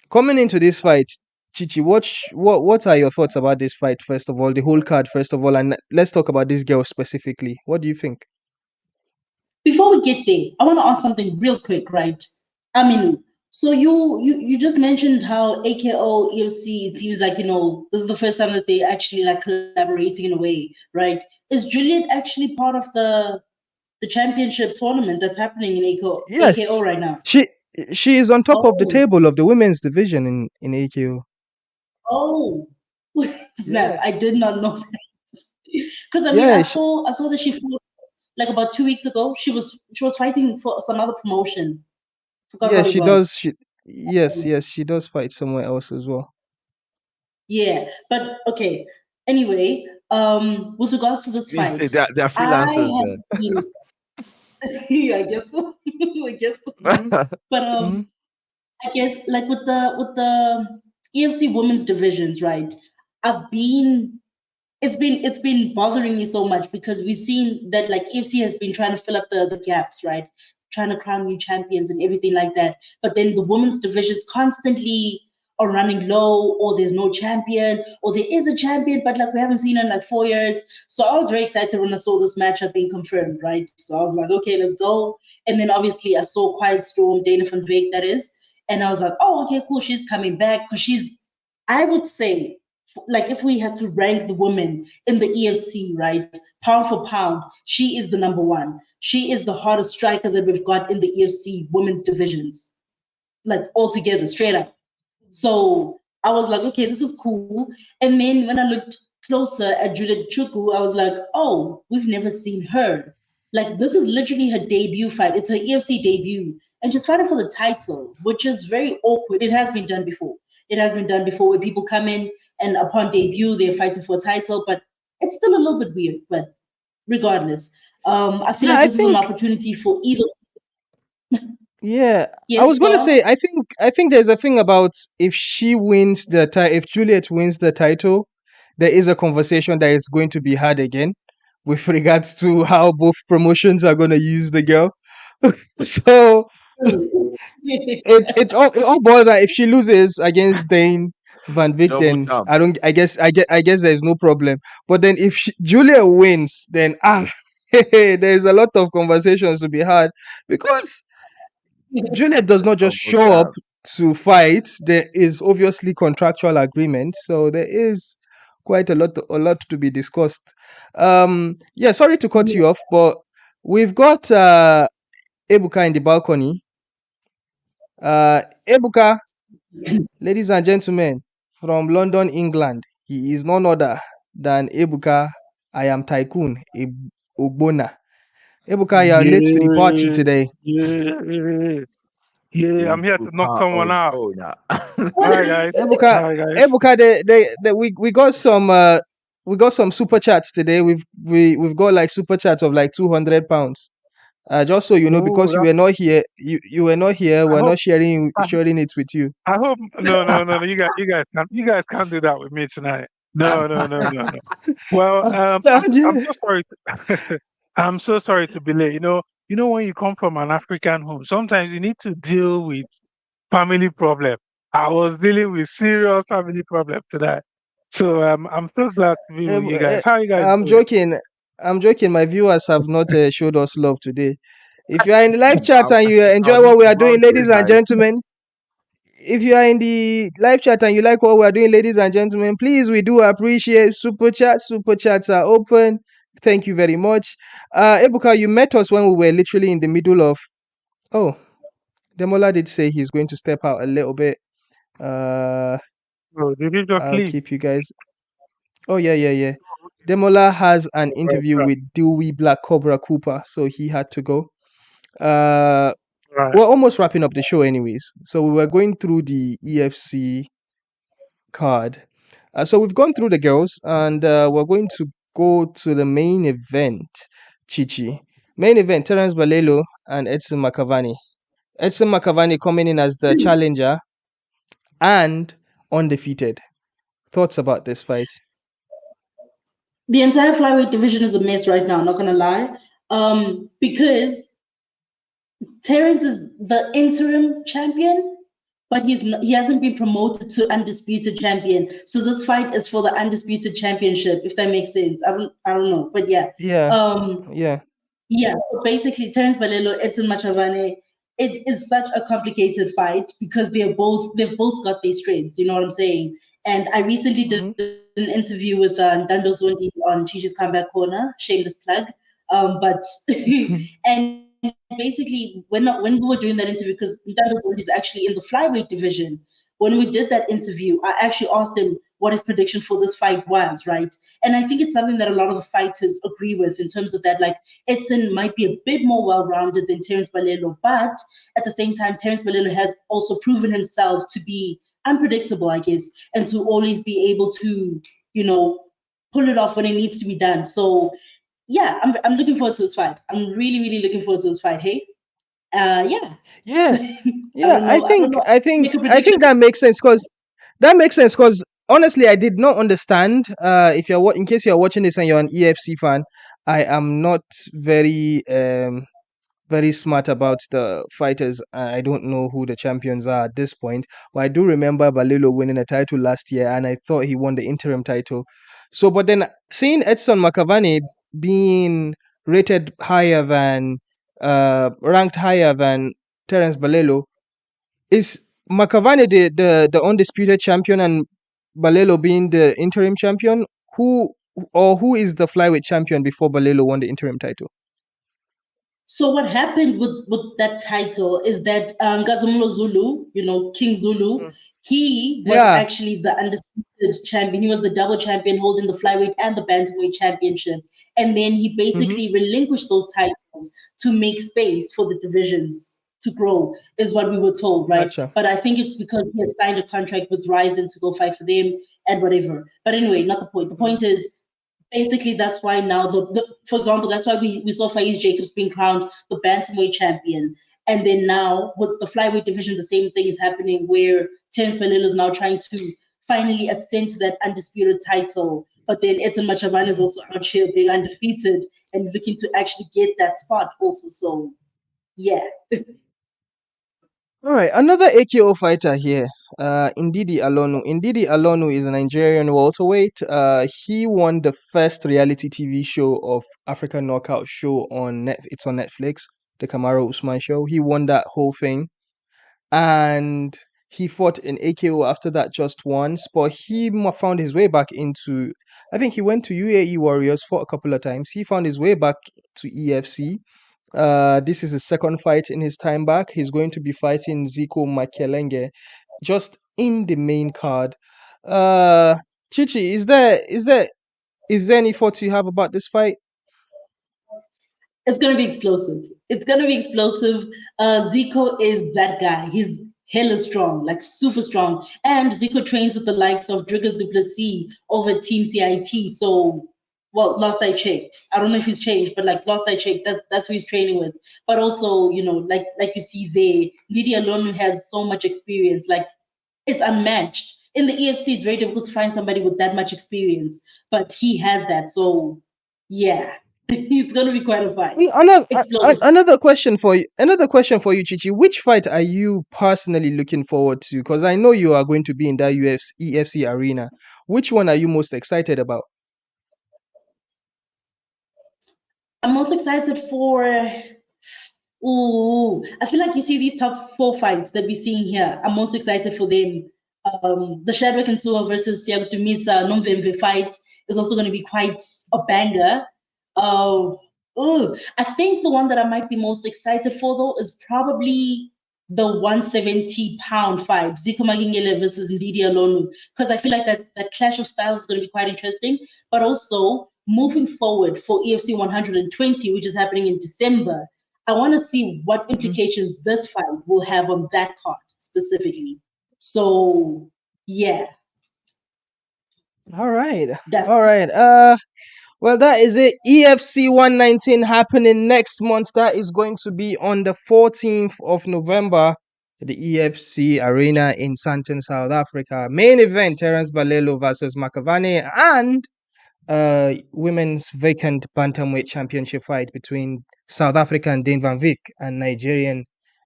Coming into this fight, Chichi, what are your thoughts about this fight, first of all, the whole card, first of all, and let's talk about this girl specifically. What do you think? Before we get there, I want to ask something real quick, right? I mean, so you just mentioned how AKO EFC, it seems like, this is the first time that they actually like collaborating in a way, right? Is Juliet actually part of the championship tournament that's happening in Yes, AKO right now? she is on top of the Oh, table of the women's division in AKO. oh, snap! Yeah, I did not know that. Because I mean, yeah, I saw that she fought like about 2 weeks ago. She was fighting for some other promotion. Forgot yeah, what it she was. does. Yes, she does fight somewhere else as well. Yeah, but okay. Anyway, with regards to this Means fight, they're I freelancers have been, I guess so. I guess so. Hmm. But Hmm. I guess like with the EFC women's divisions, right? I've been it's been bothering me so much because we've seen that like EFC has been trying to fill up the gaps, right? Trying to crown new champions and everything like that. But then the women's divisions constantly are running low, or there's no champion, or there is a champion, but like we haven't seen her in like 4 years. So I was very excited when I saw this matchup being confirmed, right? So I was like, okay, let's go. And then obviously I saw Quiet Storm, Dana van Veek, that is. And I was like, oh, okay, cool. She's coming back because I would say, like if we had to rank the women in the EFC, right, pound for pound, she is the number one. She is the hardest striker that we've got in the EFC women's divisions, like altogether, straight up. So I was like, okay, this is cool. And then when I looked closer at Judith Chukwu, I was like, oh, we've never seen her. Like this is literally her debut fight. It's her EFC debut. And she's fighting for the title, which is very awkward. It has been done before. It has been done before where people come in and upon debut they're fighting for a title, but it's still a little bit weird. But regardless, I feel Yeah, like I this is an think. opportunity for either. Yeah, I Yes, was go gonna on. say. I think there's a thing about if Juliet wins the title, there is a conversation that is going to be had again with regards to how both promotions are going to use the girl. So it all boils down. If she loses against Dane Van Vick, double then champ. I guess there's no problem. But then if Julia wins, then there's a lot of conversations to be had, because Juliet does not just Double show up champ. to fight. There is obviously contractual agreement, so there is quite a lot to be discussed. Yeah, sorry to cut you off, but we've got Ebuka in the balcony. Ebuka, ladies and gentlemen, from London, England, he is none other than Ebuka. I am Tycoon Ogbona. Ebuka, you are late to the party Yeah, today. yeah, yeah. I'm here to knock Ibuka someone out. Ogbonna. Hi guys. Ebuka, Hi guys. Ebuka, we got some super chats today. We've got like super chats of like £200. Just so you know, Oh, because you that's were not here, you were not here. I We're hope not sharing I, it with you. I hope no. You guys can't do that with me tonight. No. Well, I'm so sorry. I'm so sorry to be late. When you come from an African home, sometimes you need to deal with family problem. I was dealing with serious family problem today. So I'm so glad to be with Um, you uh, guys. How are you guys I'm doing? joking. I'm joking. My viewers have not showed us love today. If you are in the live chat I'll, and you I'll enjoy need what we to are doing, run through, ladies and guys. gentlemen, if you are in the live chat and you like what we are doing, ladies and gentlemen, please, we do appreciate super chats. Super chats are open. Thank you very much. Ebuka, you met us when we were literally in the middle of. Oh, Demola did say he's going to step out a little bit. Uh, Oh, did you just I'll leave? keep you guys. Oh yeah. Demola has an Right, interview right, with Dewey Black Cobra Cooper, so he had to go. Uh, right. we're almost wrapping up the show, anyways. So we were going through the EFC card. So we've gone through the girls, and we're going to go to the main event, Chichi. Main event: Terence Balelo and Edson Makavani. Edson Makavani coming in as the challenger and undefeated. Thoughts about this fight? The entire flyweight division is a mess right now, not gonna lie. Because Terrence is the interim champion, but he hasn't been promoted to undisputed champion. So this fight is for the undisputed championship, if that makes sense. I don't know, but yeah. Yeah, Um, yeah. yeah, so basically Terence Balelo, Edson Machavane, it is such a complicated fight because they've both got their strengths, you know what I'm saying? And I recently did Mm-hmm. an interview with Dando Zondi on Chichi's Comeback Corner, shameless plug. But and basically when we were doing that interview, because Dando Zondi is actually in the flyweight division, when we did that interview, I actually asked him what his prediction for this fight was, right? And I think it's something that a lot of the fighters agree with in terms of that, like Edson might be a bit more well-rounded than Terence Balelo, but at the same time, Terence Balelo has also proven himself to be unpredictable, I guess, and to always be able to, pull it off when it needs to be done. So yeah, I'm looking forward to this fight. I'm really, really looking forward to this fight. Hey, yeah. Yeah, I yeah. don't I know. I don't think know. I think Make a I prediction. think that makes sense because honestly, I did not understand. If in case you're watching this and you're an EFC fan, I am not very smart about the fighters. I don't know who the champions are at this point, but I do remember Balilo winning a title last year, and I thought he won the interim title. So, but then seeing Edson Makavani being rated higher than, ranked higher than Terence Balelo, is Makavani the undisputed champion and Balelo being the interim champion? Who is the flyweight champion before Balelo won the interim title? So what happened with that title is that Gazamulo Zulu, King Zulu, he was Yeah. actually the undisputed champion. He was the double champion holding the flyweight and the bantamweight championship. And then he Mm-hmm. basically relinquished those titles to make space for the divisions to grow, is what we were told, right? Gotcha. But I think it's because he had signed a contract with Ryzen to go fight for them and whatever. But anyway, not the point. The point is basically that's why now for example, that's why we saw Faiz Jacobs being crowned the bantamweight champion. And then now with the flyweight division, the same thing is happening where Terence Balilo is now trying to finally ascend to that undisputed title. But then Edson Machavan is also out here being undefeated and looking to actually get that spot also. So yeah. All right, another AKO fighter here, Ndidi Alonu. Ndidi Alonu is a Nigerian welterweight. He won the first reality TV show of African Knockout show it's on Netflix, the Kamaru Usman show. He won that whole thing, and he fought in AKO after that just once, but he found his way back into. I think he went to UAE Warriors, fought a couple of times. He found his way back to EFC. This is his second fight in his time back. He's going to be fighting Zico Makelenge just in the main card. Chichi, is there any thoughts you have about this fight? It's gonna be explosive. It's gonna be explosive. Zico is that guy. He's hella strong, like super strong. And Zico trains with the likes of Dricus Duplessis over Team CIT. So Well, last I checked, I don't know if he's changed, but like last I checked, that's who he's training with. But also, like you see there, Lydia alone has so much experience, like it's unmatched. In the EFC, it's very difficult to find somebody with that much experience, but he has that. So yeah, it's gonna be quite a fight. Explosive. Another question for you. Another question for you, Chichi. Which fight are you personally looking forward to? Because I know you are going to be in that EFC arena. Which one are you most excited about? I'm most excited for. Ooh, I feel like you see these top 4 fights that we're seeing here. I'm most excited for them. The Shadwick and Sua versus Siagutumisa Nomvemve fight is also going to be quite a banger. I think the one that I might be most excited for though is probably the 170-pound fight, Zico Magingele versus Ndidi Alonu, because I feel like that clash of styles is going to be quite interesting. But also moving forward for EFC 120, which is happening in December, I want to see what implications this fight will have on that card specifically. So yeah. All right. All right. Well, that is it. EFC119 happening next month. That is going to be on the 14th of November. The EFC Arena in Sandton, South Africa. Main event, Terence Balelo versus Makavane, and women's vacant bantamweight championship fight between South African Dane Van Vick and Nigerian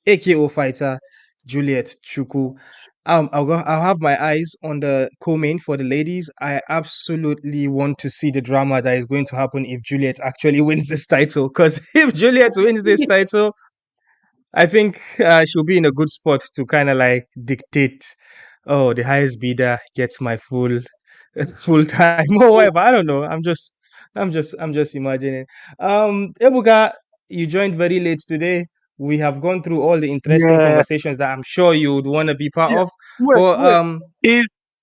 AKO fighter Juliet Chukwu. I'll have my eyes on the co-main for the ladies. I absolutely want to see the drama that is going to happen if Juliet actually wins this title. Because if Juliet wins this title, I think she'll be in a good spot to kind of like dictate. Oh, the highest bidder gets my full time or whatever. I don't know. I'm just imagining. Ebuka, you joined very late today. We have gone through all the interesting conversations that I'm sure you would want to be part of. But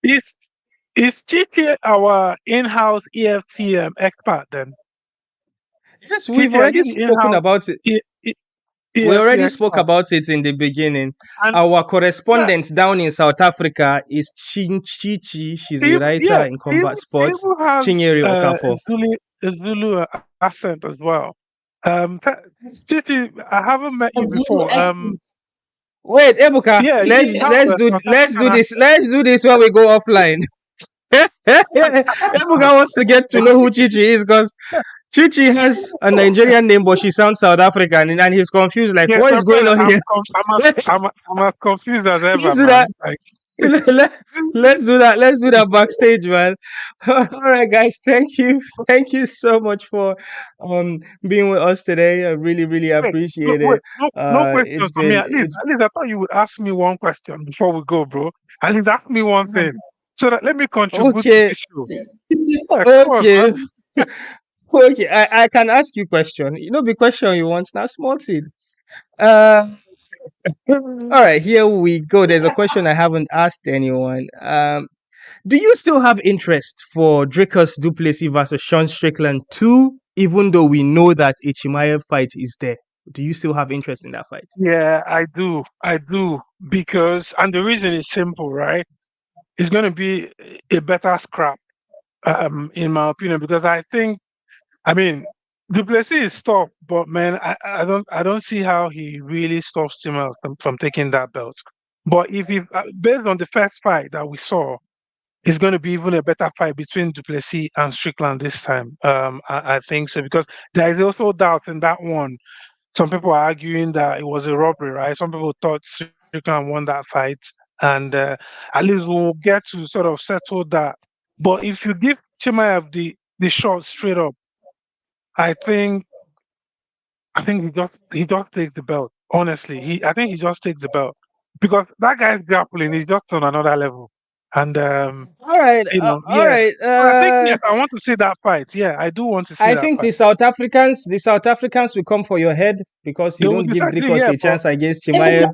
is Chichi our in-house EFT expert then? Yes, we've already spoken about it. We already spoke about it in the beginning. And our correspondent down in South Africa is Chichi. She's a writer in combat sports. Chinyere Okafor. A Zulu accent as well. Chichi, I haven't met you before. Wait, Ebuka. Let's do this when we go offline. Ebuka wants to get to know who Chichi is because Chichi has a Nigerian name, but she sounds South African, and he's confused. Like, what is going on here? I'm as confused as ever, man. Let's do that. Let's do that backstage, man. All right, guys. Thank you so much for being with us today. I really appreciate it. No questions for me. At least I thought you would ask me one question before we go, bro. At least ask me one thing, so that let me contribute to this show. Okay. Okay, I can ask you a question. The question you want now, small thing. All right, here we go. There's a question I haven't asked anyone. Do you still have interest for Dricus Duplessis versus Strickland II, even though we know that a Chimaev fight is there? Do you still have interest in that fight? Yeah, I do, because, and the reason is simple, right? It's going to be a better scrap, in my opinion, because I mean, Duplessis is tough, but man, I don't see how he really stops Chimaev from taking that belt. But if based on the first fight that we saw, it's going to be even a better fight between Duplessis and Strickland this time. I think so, because there is also doubt in that one. Some people are arguing that it was a robbery, right? Some people thought Strickland won that fight, and at least we'll get to sort of settle that. But if you give Chimaev the shot straight up, I think he just takes the belt. Honestly, I think he just takes the belt, because that guy's grappling is just on another level. And all right, all right. I think yes, I want to see that fight. Yeah, I do want to see. I think the South Africans will come for your head, because you don't give Dricus a chance against Chimaev.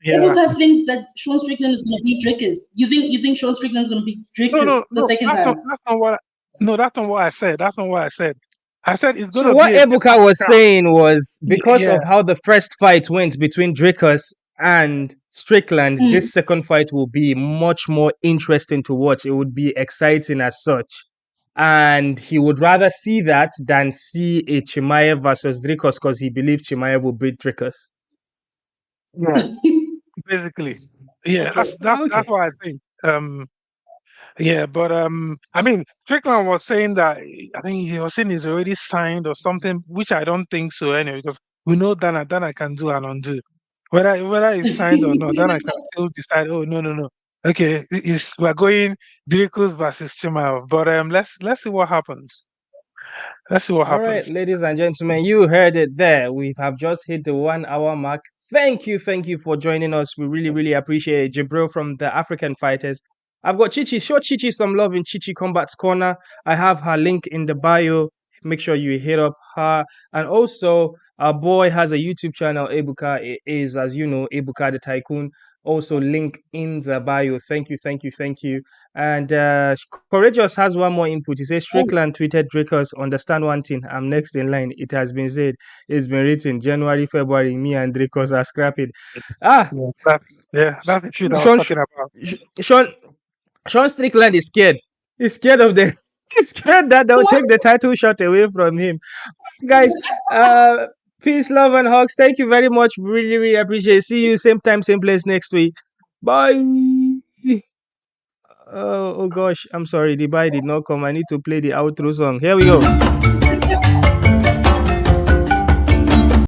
Ebuka thinks that Sean Strickland is going to beat Dricus. You think Sean Strickland is going to beat Dricus the second time? That's not what I said. That's not what I said. I said it's going to be. So what Ebuka was saying was, because of how the first fight went between Dricus and Strickland, this second fight will be much more interesting to watch. It would be exciting as such. And he would rather see that than see a Chimaev versus Dricus because he believed Chimaev would beat Dricus. Yeah, basically. Yeah, Okay. that's what I think. Yeah, but I mean, Strickland was saying that I think he was saying he's already signed or something, which I don't think so anyway, because we know Dana can do and undo. Whether he's signed or not, Dana can still decide. Oh no. Okay, we're going Dricus versus Chimaev, but let's see what happens. Let's see what All right, happens. ladies and gentlemen, you heard it there. We have just hit the 1 hour mark. Thank you for joining us. We really appreciate it. Jibril from the African Fighters. I've got Chichi. Show Chichi some love in Chichi Combat's Corner. I have her link in the bio. Make sure you hit up her. And also, our boy has a YouTube channel, Ebuka. It is, as you know, Ebuka the Tycoon. Also, link in the bio. Thank you. And Courageous has one more input. He says Strickland tweeted Dricus, understand one thing, I'm next in line. It has been said, it's been written, January, February, me and Dricus are scrapping. That's the truth I was Sean, talking about. Sean Strickland is scared. He's scared of the. He's scared that they'll take the title shot away from him. Guys, peace, love, and hugs. Thank you very much. Really appreciate it. See you same time, same place next week. Bye. Oh gosh, I'm sorry. The bye did not come. I need to play the outro song. Here we go.